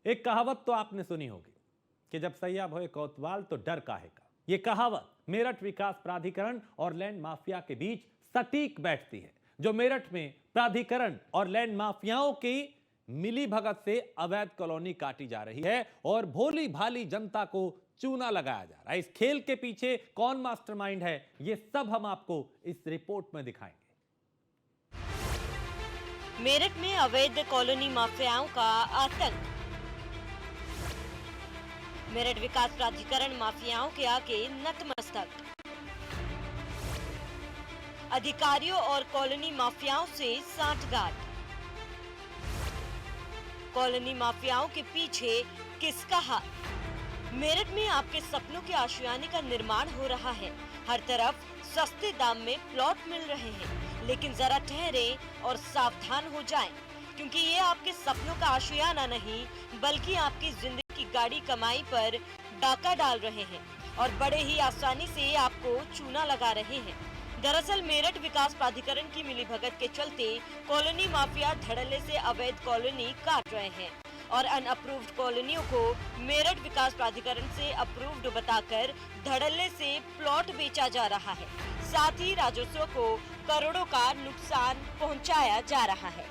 एक कहावत तो आपने सुनी होगी कि जब सैया भोए कोतवाल तो डर काहे का। ये कहावत मेरठ विकास प्राधिकरण और लैंड माफिया के बीच सटीक बैठती है। जो मेरठ में प्राधिकरण और लैंड माफियाओं की मिली भगत से अवैध कॉलोनी काटी जा रही है और भोली भाली जनता को चूना लगाया जा रहा है। इस खेल के पीछे कौन मास्टरमाइंड है, ये सब हम आपको इस रिपोर्ट में दिखाएंगे। मेरठ में अवैध कॉलोनी माफियाओं का आतंक। मेरठ विकास प्राधिकरण माफियाओं के आगे नतमस्तक। अधिकारियों और कॉलोनी माफियाओं से सांठगांठ। कॉलोनी माफियाओं के पीछे किसका हाथ? मेरठ में आपके सपनों के आशियाने का निर्माण हो रहा है। हर तरफ सस्ते दाम में प्लॉट मिल रहे हैं, लेकिन जरा ठहरें और सावधान हो जाएं, क्योंकि ये आपके सपनों का आशियाना नहीं, बल्कि आपकी जिंदगी की गाड़ी कमाई पर डाका डाल रहे हैं और बड़े ही आसानी से आपको चूना लगा रहे हैं। दरअसल मेरठ विकास प्राधिकरण की मिलीभगत के चलते कॉलोनी माफिया धड़ल्ले से अवैध कॉलोनी काट रहे हैं और अनअप्रूव्ड कॉलोनियों को मेरठ विकास प्राधिकरण से अप्रूव्ड बताकर धड़ल्ले से प्लॉट बेचा जा रहा है। साथ ही राजस्व को करोड़ों का नुकसान पहुंचाया जा रहा है।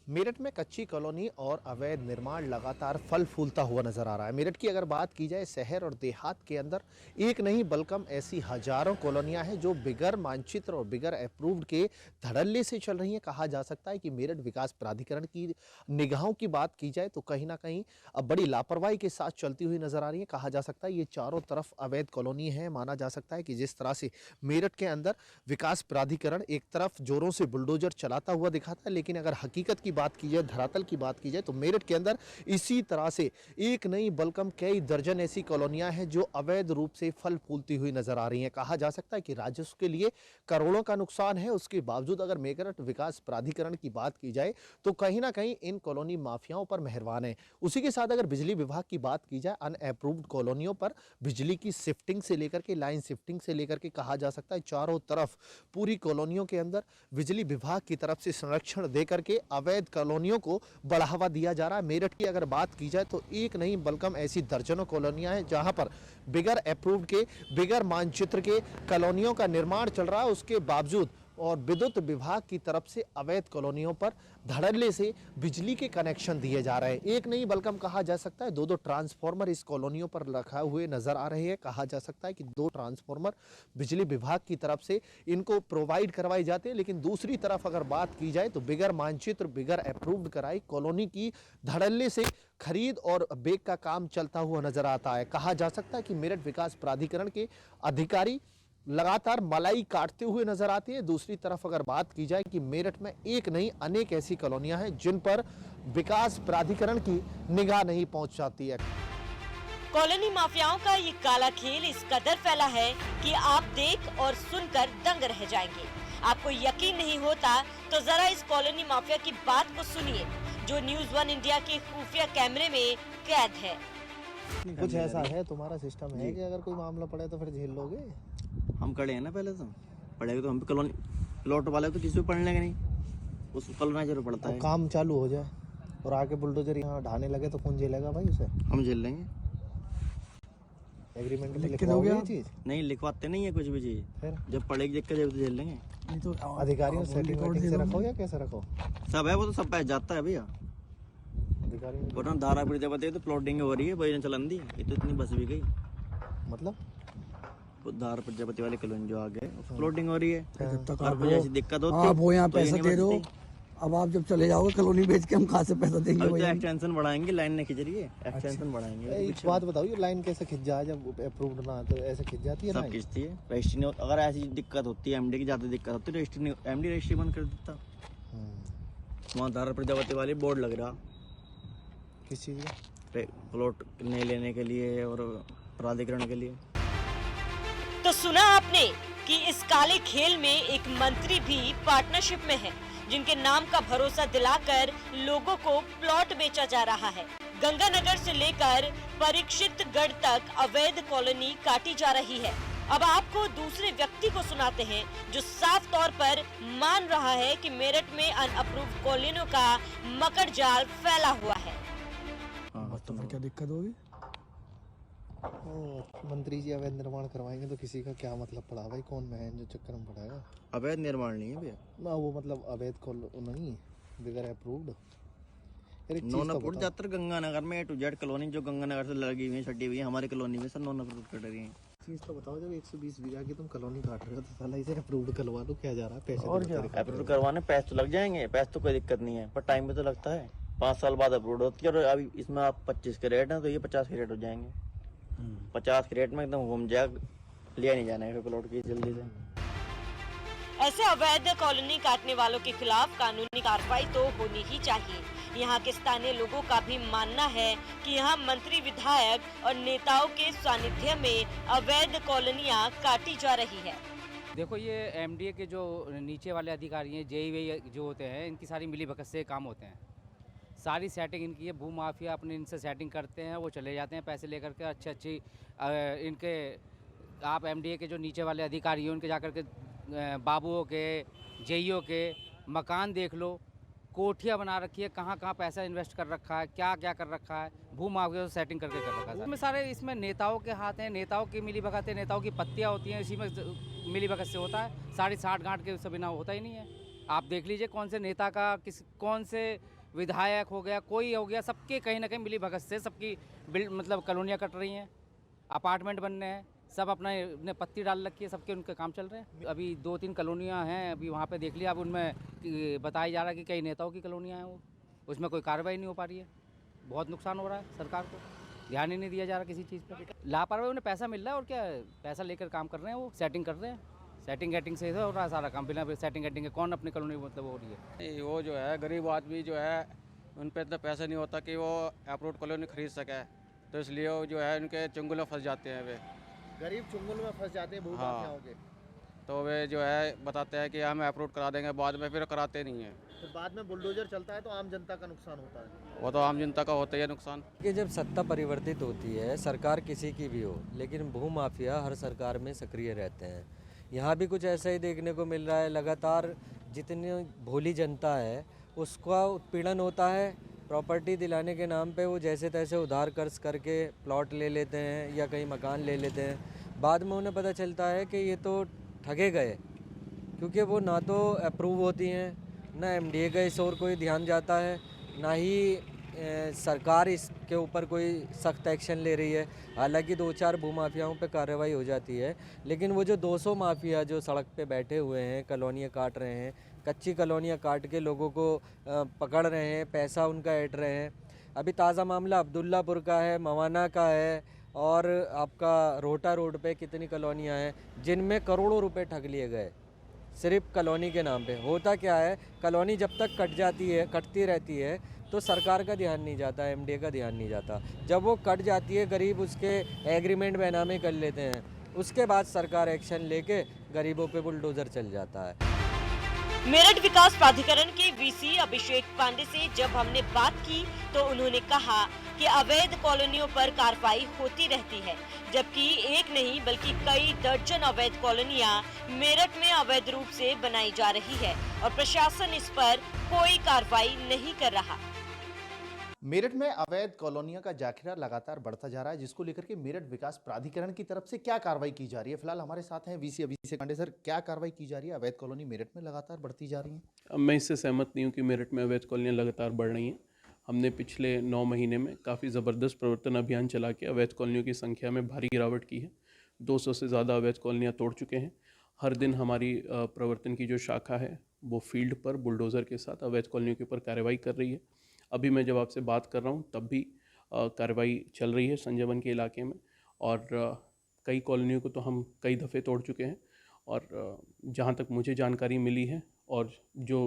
मेरठ में कच्ची कॉलोनी और अवैध निर्माण लगातार फल फूलता हुआ नजर आ रहा है। मेरठ की अगर बात की जाए, शहर और देहात के अंदर एक नहीं बल्कि ऐसी हजारों कॉलोनियां हैं जो बिगर मानचित्र और बिगर अप्रूव्ड के धड़ल्ले से चल रही हैं। कहा जा सकता है कि मेरठ विकास प्राधिकरण की निगाहों की बात की जाए तो कहीं ना कहीं अब बड़ी लापरवाही के साथ चलती हुई नजर आ रही है। कहा जा सकता है ये चारों तरफ अवैध कॉलोनी है। माना जा सकता है कि जिस तरह से मेरठ के अंदर विकास प्राधिकरण एक तरफ जोरों से बुलडोजर चलाता हुआ दिखाता है, लेकिन अगर हकीकत की बात की जाए, धरातल की बात की जाए, तो मेरठ के अंदर इसी तरह से एक नहीं बल्कि कई दर्जन ऐसी कॉलोनियां हैं जो अवैध रूप से फल फूलती हुई नजर आ रही हैं। कहा जा सकता है कि राजस्व के लिए करोड़ों का नुकसान है। उसके बावजूद अगर मेरठ विकास प्राधिकरण की बात की जाए तो कहीं ना कहीं इन कॉलोनी माफियाओं पर मेहरबान है। उसी के साथ अगर बिजली विभाग की बात की जाए, अनअप्रूव्ड कॉलोनियों पर बिजली की शिफ्टिंग से लेकर के लाइन शिफ्टिंग से लेकर के कहा जा सकता है चारों तरफ पूरी कॉलोनियों के अंदर बिजली विभाग की तरफ से संरक्षण देकर के अवैध कॉलोनियों को बढ़ावा दिया जा रहा है। मेरठ की अगर बात की जाए तो एक नहीं बल्कि ऐसी दर्जनों कॉलोनियां हैं जहां पर बिगर अप्रूव्ड के, बिगर मानचित्र के कॉलोनियों का निर्माण चल रहा है। उसके बावजूद और विद्युत विभाग की तरफ से अवैध कॉलोनियों पर धड़ल्ले से बिजली के कनेक्शन दिए जा रहे हैं। एक नहीं बल्कि कहा जा सकता है दो ट्रांसफार्मर इस कॉलोनियों पर रखा हुए नजर आ रहे हैं। कहा जा सकता है कि 2 ट्रांसफार्मर बिजली विभाग की तरफ से इनको प्रोवाइड करवाए जाते हैं, लेकिन दूसरी तरफ अगर बात की जाए तो बिगर मानचित्र, बिगर अप्रूव्ड कराई कॉलोनी की धड़ल्ले से खरीद और बेच का काम चलता हुआ नजर आता है। कहा जा सकता है कि मेरठ विकास प्राधिकरण के अधिकारी लगातार मलाई काटते हुए नजर आती है। दूसरी तरफ अगर बात की जाए कि मेरठ में एक नहीं अनेक ऐसी कॉलोनियां हैं जिन पर विकास प्राधिकरण की निगाह नहीं पहुंच जाती है। कॉलोनी माफियाओं का ये काला खेल इस कदर फैला है कि आप देख और सुनकर दंग रह जाएंगे। आपको यकीन नहीं होता तो जरा इस कॉलोनी माफिया की बात को सुनिए, जो न्यूज़ 1 इंडिया के खुफिया कैमरे में कैद है। कुछ ऐसा है तुम्हारा सिस्टम है कि अगर कोई मामला पड़े तो फिर झेल लोगे? हम खड़े हैं ना, पहले तो पड़ेगा तो हम कॉलोनी प्लॉट वाले तो किसी को पढ़ लेंगे नहीं, उस कॉलोनी जरूर पड़ता है। काम चालू हो जाए और आके बुलडोजर यहाँ ढाने लगे तो कौन झेलेगा भाई उसे? हम झेल लेंगे। एग्रीमेंट में लिखवाओगे ये चीज? नहीं लिखवाते नहीं है कुछ भी चीज, फिर जब पड़ेगी दिक्कत जब तो झेल लेंगे। नहीं तो अधिकारियों सेटिंग वेटिंग से रखो या कैसे रखो? सब है, वो तो सब पैसे जाता है भैया। अधिकारी धारा प्रजापति तो प्लॉटिंग हो रही है, वही चलन दी ये तो इतनी बस भी गई। मतलब धारा प्रजापति वाले कॉलोनी जो आगे प्लॉटिंग हो रही है, जब तक जैसी दिक्कत होती है आप वो यहाँ तो ये पैसा नहीं दे रहे हो, बचती। अब आप जब चले जाओगे कॉलोनी बेच के हम कहाँ से पैसा देंगे? अभी तो भैया एक्सटेंशन बढ़ाएंगे, लाइन नहीं खिंच रही है, एक्सटेंशन बढ़ाएंगे। एक बात बताओ, ये लाइन कैसे खिंच जाए जब अप्रूव्ड ना तो ऐसे खिंच जाती है? सब खिंचती है, रजिस्ट्री नहीं। अगर ऐसी दिक्कत होती है, एमडी की ज्यादा दिक्कत होती है, रजिस्ट्री एमडी रजिस्ट्री बंद कर देता। वहाँ धारा प्रजापति वाले बोर्ड लग रहा किस चीज का? प्लॉट नहीं लेने के लिए और प्राधिकरण के लिए। तो सुना आपने कि इस काले खेल में एक मंत्री भी पार्टनरशिप में है, जिनके नाम का भरोसा दिलाकर लोगों को प्लॉट बेचा जा रहा है। गंगानगर से लेकर परीक्षितगढ़ तक अवैध कॉलोनी काटी जा रही है। अब आपको दूसरे व्यक्ति को सुनाते हैं जो साफ तौर पर मान रहा है कि मेरठ में अनअप्रूव्ड कॉलोनियों का मकड़ जाल फैला हुआ है। बस तो फिर क्या दिक्कत होगी? मंत्री जी अवैध निर्माण करवाएंगे तो किसी का क्या मतलब पड़ा भाई, कौन मैं जो चक्कर में पड़ेगा? अवैध निर्माण नहीं है भैया, ना वो मतलब अवैध नहीं, बगैर अप्रूव्ड। नॉन अप्रूव ज्यादातर गंगानगर में A to Z कॉलोनी जो गंगानगर से लगी हुई है, छटी हुई है, हमारी कॉलोनी में सब नॉन अप्रूव कट रही है। चीज तो बताओ, जब 120 बीघा की तुम कॉलोनी काट रहे हो तो साला इसे अप्रूव्ड करवा लो, क्या जा रहा है पैसे? और क्या अप्रूव करवाने पैसे तो लग जाएंगे, पैसे तो कोई दिक्कत नहीं है, पर टाइम भी तो लगता है। 5 साल बाद अप्रूव होती है और अभी इसमें आप 25 के रेट हैं तो ये 50 के रेट हो जाएंगे। 50 के रेट में एकदम घूम जाएगा, लिया नहीं जाना है प्लॉट की जल्दी से। ऐसे अवैध कॉलोनी काटने वालों के खिलाफ कानूनी कार्रवाई तो होनी ही चाहिए। यहाँ के स्थानीय लोगों का भी मानना है कि यहाँ मंत्री, विधायक और नेताओं के सानिध्य में अवैध कॉलोनियाँ काटी जा रही है। देखो, ये एमडीए के जो नीचे वाले अधिकारी हैं, जेई जो होते हैं, इनकी सारी मिली भगत से काम होते हैं। सारी सेटिंग इनकी है, भू माफिया अपने इनसे सेटिंग करते हैं, वो चले जाते हैं पैसे लेकर के। अच्छी इनके आप एमडीए के जो नीचे वाले अधिकारी हैं उनके जाकर के बाबुओं के, जेईओ के मकान देख लो, कोठियाँ बना रखी है, कहाँ कहाँ पैसा इन्वेस्ट कर रखा है, क्या क्या कर रखा है, भू माफिया से सेटिंग करके कर रखा है। इसमें सारे इसमें नेताओं के हाथ हैं, नेताओं की मिली भगत है, नेताओं की पत्तियाँ होती हैं, इसी में मिली भगत से होता है। 60 गांठ के सब बिना होता ही नहीं है। आप देख लीजिए कौन से नेता का कौन से विधायक हो गया, कोई हो गया, सबके कहीं ना कहीं मिली भगत से सबकी मतलब कॉलोनियाँ कट रही हैं, अपार्टमेंट बन रहे हैं, सब अपने पत्ती डाल रखी है, सबके उनके काम चल रहे हैं। अभी 2-3 कॉलोनियाँ हैं, अभी वहाँ पे देख लिया, अब उनमें बताया जा रहा है कि कई नेताओं की कॉलोनियाँ हैं, वो उसमें कोई कार्रवाई नहीं हो पा रही है। बहुत नुकसान हो रहा है, सरकार को ध्यान ही नहीं दिया जा रहा किसी चीज़ पर। लापरवाही, उन्हें पैसा मिल रहा है और क्या है, पैसा लेकर काम कर रहे हैं, वो सेटिंग कर रहे हैं। सेटिंग से हो रहा है सारा काम, बिना सेटिंग के कौन अपनी कॉलोनी मतलब हो रही है। वो जो है गरीब आदमी जो है उन पर इतना पैसा नहीं होता कि वो अप्रूव्ड कॉलोनी खरीद सके, तो इसलिए वो जो है उनके चुंगल में फंस जाते हैं। वे गरीब चुंगल में फंस जाते हैं, हाँ, तो वे जो है बताते हैं कि हम अप्रूव करा देंगे, बाद में फिर कराते नहीं हैं। फिर बाद में बुलडोजर चलता है तो आम जनता का नुकसान होता है। वो तो आम जनता का होता ही है नुकसान। कि जब सत्ता परिवर्तित होती है, सरकार किसी की भी हो, लेकिन भू माफिया हर सरकार में सक्रिय रहते हैं। यहाँ भी कुछ ऐसा ही देखने को मिल रहा है। लगातार जितनी भोली जनता है उसका उत्पीड़न होता है। प्रॉपर्टी दिलाने के नाम पे वो जैसे तैसे उधार कर्ज करके प्लॉट ले लेते हैं या कहीं मकान ले लेते हैं। बाद में उन्हें पता चलता है कि ये तो ठगे गए, क्योंकि वो ना तो अप्रूव होती हैं, ना एमडीए का इस ओर कोई ध्यान जाता है, ना ही सरकार इसके ऊपर कोई सख्त एक्शन ले रही है। हालांकि 2-4 भू माफियाओं पे कार्रवाई हो जाती है, लेकिन वो जो 200 माफिया जो सड़क पे बैठे हुए हैं, कॉलोनियाँ काट रहे हैं, कच्ची कॉलोनियाँ काट के लोगों को पकड़ रहे हैं, पैसा उनका ऐंठ रहे हैं। अभी ताज़ा मामला अब्दुल्लापुर का है, मवाना का है, और आपका रोहटा रोड पे कितनी कॉलोनियाँ हैं जिनमें करोड़ों रुपए ठग लिए गए सिर्फ कॉलोनी के नाम पे। होता क्या है, कॉलोनी जब तक कटती रहती है तो सरकार का ध्यान नहीं जाता, एमडीए का ध्यान नहीं जाता। जब वो कट जाती है, गरीब उसके एग्रीमेंट बेनामे कर लेते हैं, उसके बाद सरकार एक्शन लेके गरीबों पे बुलडोजर चल जाता है। मेरठ विकास प्राधिकरण के वीसी अभिषेक पांडे से जब हमने बात की तो उन्होंने कहा कि अवैध कॉलोनियों पर कार्रवाई होती रहती है, जबकि एक नहीं बल्कि कई दर्जन अवैध कॉलोनियां मेरठ में अवैध रूप से बनाई जा रही है और प्रशासन इस पर कोई कार्रवाई नहीं कर रहा। मेरठ में अवैध कॉलोनियों का जाखिरा लगातार बढ़ता जा रहा है, जिसको लेकर के मेरठ विकास प्राधिकरण की तरफ से क्या कार्रवाई की जा रही है। फिलहाल हमारे साथ हैं वीसी अभिषेक पांडे सर, क्या कार्रवाई की जा रही है? अवैध कॉलोनी मेरठ में लगातार बढ़ती जा रही है। अब मैं इससे सहमत नहीं हूँ कि मेरठ में अवैध कॉलोनियाँ लगातार बढ़ रही हैं। हमने पिछले 9 महीने में काफ़ी ज़बरदस्त प्रवर्तन अभियान चला के अवैध कॉलोनियों की संख्या में भारी गिरावट की है। 200 से ज़्यादा अवैध कॉलोनियाँ तोड़ चुके हैं। हर दिन हमारी प्रवर्तन की जो शाखा है वो फील्ड पर बुलडोज़र के साथ अवैध कॉलोनियों के ऊपर कार्रवाई कर रही है। अभी मैं जब आपसे बात कर रहा हूँ तब भी कार्रवाई चल रही है संजयवन के इलाके में, और कई कॉलोनियों को तो हम कई दफ़े तोड़ चुके हैं। और जहाँ तक मुझे जानकारी मिली है और जो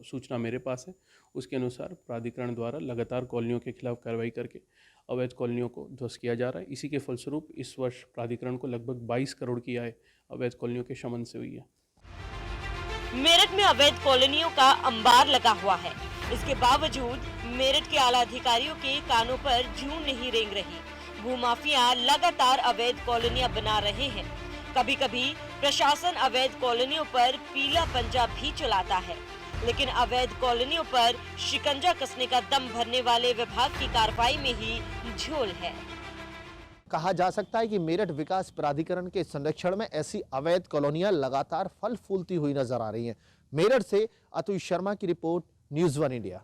सूचना मेरे पास है उसके अनुसार प्राधिकरण द्वारा लगातार कॉलोनियों के खिलाफ कार्रवाई करके अवैध कॉलोनियों को ध्वस्त किया जा रहा है। इसी के फलस्वरूप इस वर्ष प्राधिकरण को लगभग 22 करोड़ की आय अवैध कॉलोनियों के शमन से हुई है। मेरठ में अवैध कॉलोनियों का अंबार लगा हुआ है, इसके बावजूद मेरठ के आला अधिकारियों के कानों पर जूं नहीं रेंग रही। भूमाफिया लगातार अवैध कॉलोनियां बना रहे हैं। कभी कभी प्रशासन अवैध कॉलोनियों पर पीला पंजा भी चलाता है। लेकिन अवैध कॉलोनियों पर शिकंजा कसने का दम भरने वाले विभाग की कार्रवाई में ही झोल है। कहा जा सकता है कि मेरठ विकास प्राधिकरण के संरक्षण में ऐसी अवैध कॉलोनियां लगातार फल फूलती हुई नजर आ रही हैं। मेरठ से अतुल शर्मा की रिपोर्ट, न्यूज़ 1 इंडिया।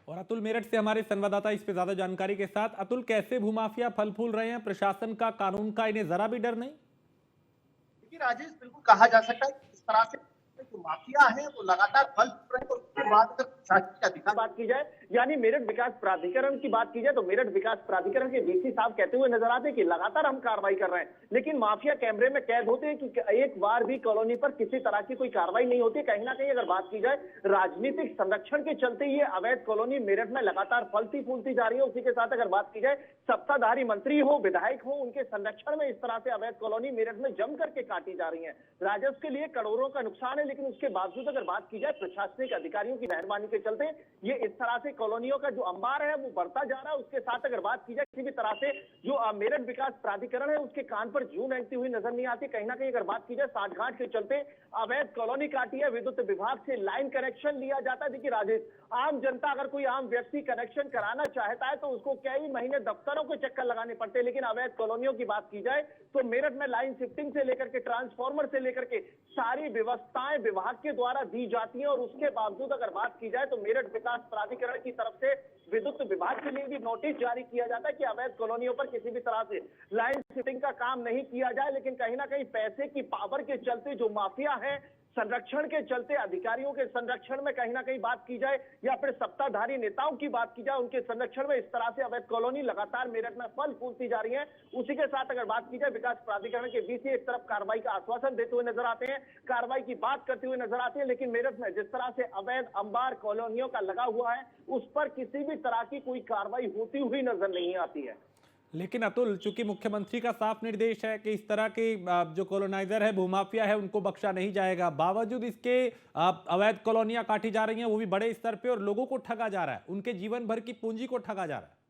और अतुल मेरठ से हमारे संवाददाता इस पे ज्यादा जानकारी के साथ। अतुल, कैसे भूमाफिया फल फूल रहे हैं? प्रशासन का, कानून का इन्हें जरा भी डर नहीं? देखिए राजेश, बिल्कुल कहा जा सकता है कि इस तरह से जो माफिया है वो लगातार फल फूल रहे हैं। और उसके बाद अगर प्रशासन की अधिकार बात की जाए, यानी मेरठ विकास प्राधिकरण की बात की जाए, तो मेरठ विकास प्राधिकरण के डीसी साहब कहते हुए नजर आते हैं कि लगातार हम कार्रवाई कर रहे हैं, लेकिन माफिया कैमरे में कैद होते हैं कि एक बार भी कॉलोनी पर किसी तरह की कोई कार्रवाई नहीं होती। कहीं ना कहीं अगर बात की जाए, राजनीतिक संरक्षण के चलते ये अवैध कॉलोनी मेरठ में लगातार फलती फूलती जा रही है। उसी के साथ अगर बात की जाए, सत्ताधारी मंत्री हो, विधायक हो, उनके संरक्षण में इस तरह से अवैध कॉलोनी मेरठ में जम करके काटी जा रही है। राजस्व के लिए करोड़ों का नुकसान है, लेकिन उसके बावजूद अगर बात की जाए, प्रशासनिक अधिकारियों की मेहरबानी के चलते ये इस तरह से कॉलोनियों का जो अंबार है वो बढ़ता जा रहा है। उसके साथ अगर बात की जाए, किसी भी तरह से जो मेरठ विकास प्राधिकरण है उसके कान पर जूं रेंगती हुई नजर नहीं आती। कहीं ना कहीं अगर बात की जाए, साठगांठ के चलते अवैध कॉलोनी काटी है, विद्युत विभाग से लाइन कनेक्शन लिया जाता है। देखिए राजेश, आम जनता, अगर कोई आम व्यक्ति कनेक्शन कराना चाहता है तो उसको कई महीने दफ्तरों के चक्कर लगाने पड़ते हैं, लेकिन अवैध कॉलोनियों की बात की जाए तो मेरठ में लाइन शिफ्टिंग से लेकर के, ट्रांसफार्मर से लेकर के सारी व्यवस्थाएं विभाग के द्वारा दी जाती है। और उसके बावजूद अगर बात की जाए तो मेरठ विकास प्राधिकरण की तरफ से विद्युत विभाग के लिए भी नोटिस जारी किया जाता है कि अवैध कॉलोनियों पर किसी भी तरह से लाइन शिफ्टिंग का काम नहीं किया जाए। लेकिन कहीं ना कहीं पैसे की पावर के चलते जो माफिया है, संरक्षण के चलते, अधिकारियों के संरक्षण में कहीं ना कहीं बात की जाए, या फिर सत्ताधारी नेताओं की बात की जाए, उनके संरक्षण में इस तरह से अवैध कॉलोनी लगातार मेरठ में फल फूलती जा रही है। उसी के साथ अगर बात की जाए, विकास प्राधिकरण के डीसी एक तरफ कार्रवाई का आश्वासन देते हुए नजर आते हैं, कार्रवाई की बात करते हुए नजर आते हैं, लेकिन मेरठ में जिस तरह से अवैध अंबार कॉलोनियों का लगा हुआ है, उस पर किसी भी तरह की कोई कार्रवाई होती हुई नजर नहीं आती है। लेकिन अतुल, चूंकि मुख्यमंत्री का साफ निर्देश है कि इस तरह के जो कॉलोनाइजर है, भूमाफिया है, उनको बख्शा नहीं जाएगा, बावजूद इसके अवैध कॉलोनियां काटी जा रही हैं, वो भी बड़े स्तर पे, और लोगों को ठगा जा रहा है, उनके जीवन भर की पूंजी को ठगा जा रहा है।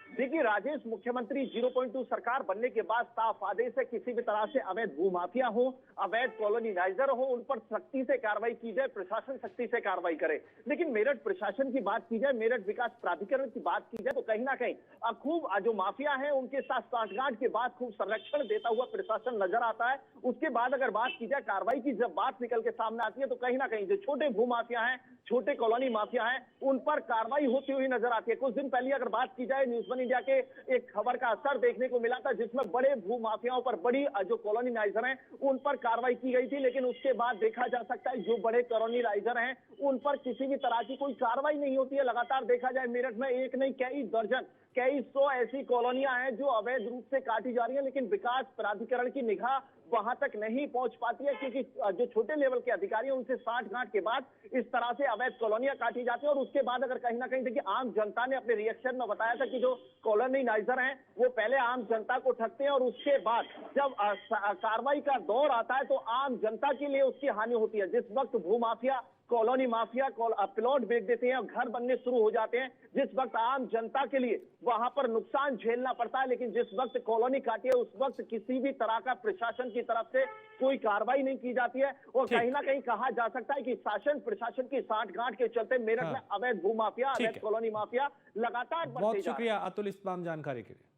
देखिए राजेश, मुख्यमंत्री 0.2 सरकार बनने के बाद साफ आदेश है, किसी भी तरह से अवैध भूमाफिया हो, अवैध कॉलोनाइजर हो, उन पर सख्ती से कार्रवाई की जाए, प्रशासन सख्ती से कार्रवाई करे। लेकिन मेरठ प्रशासन की बात की जाए, मेरठ विकास प्राधिकरण की बात की जाए, तो कहीं ना कहीं खूब जो माफिया है उनके साथ साठगांठ के बाद खूब संरक्षण देता हुआ प्रशासन नजर आता है। उसके बाद अगर बात की जाए कार्रवाई की, जब बात निकल के सामने आती है, तो कहीं ना कहीं जो छोटे भूमाफिया हैं, छोटे कॉलोनी माफिया हैं, उन पर कार्रवाई होती हुई नजर आती है। कुछ दिन पहले अगर बात की जाए, न्यूज़ 1 इंडिया के एक खबर का असर देखने को मिला था, जिसमें बड़े भूमाफियाओं पर, बड़ी जो कॉलोनाइजर हैं, उन पर कार्रवाई की गई थी। लेकिन उसके बाद देखा जा सकता है जो बड़े कॉलोनाइजर हैं उन पर किसी भी तरह की कोई कार्रवाई नहीं होती है। लगातार देखा जाए, मेरठ में एक नहीं कई दर्जन, कई सौ ऐसी कॉलोनियां हैं जो अवैध रूप से काटी जा रही हैं, लेकिन विकास प्राधिकरण की निगाह वहां तक नहीं पहुंच पाती है, क्योंकि जो छोटे लेवल के अधिकारी हैं उनसे साठगांठ के बाद इस तरह से अवैध कॉलोनियां काटी जाती है। और उसके बाद अगर कहीं ना कहीं देखिए, आम जनता ने अपने रिएक्शन में बताया था कि जो कॉलोनाइजर हैं वो पहले आम जनता को ठगते हैं, और उसके बाद जब कार्रवाई का दौर आता है तो आम जनता के लिए उसकी हानि होती है। जिस वक्त भूमाफिया, कॉलोनी माफिया प्लॉट बेच देते हैं और घर बनने शुरू हो जाते हैं, जिस वक्त आम जनता के लिए वहां पर नुकसान झेलना पड़ता है, लेकिन जिस वक्त कॉलोनी काटी है उस वक्त किसी भी तरह का प्रशासन की तरफ से कोई कार्रवाई नहीं की जाती है। और कहीं ना कहीं कहा जा सकता है कि शासन प्रशासन की साठगांठ के चलते मेरठ में अवैध भूमाफिया, अवैध कॉलोनी माफिया लगातार बढ़ते जा रहे हैं। बहुत शुक्रिया अतुल इस तमाम जानकारी के लिए।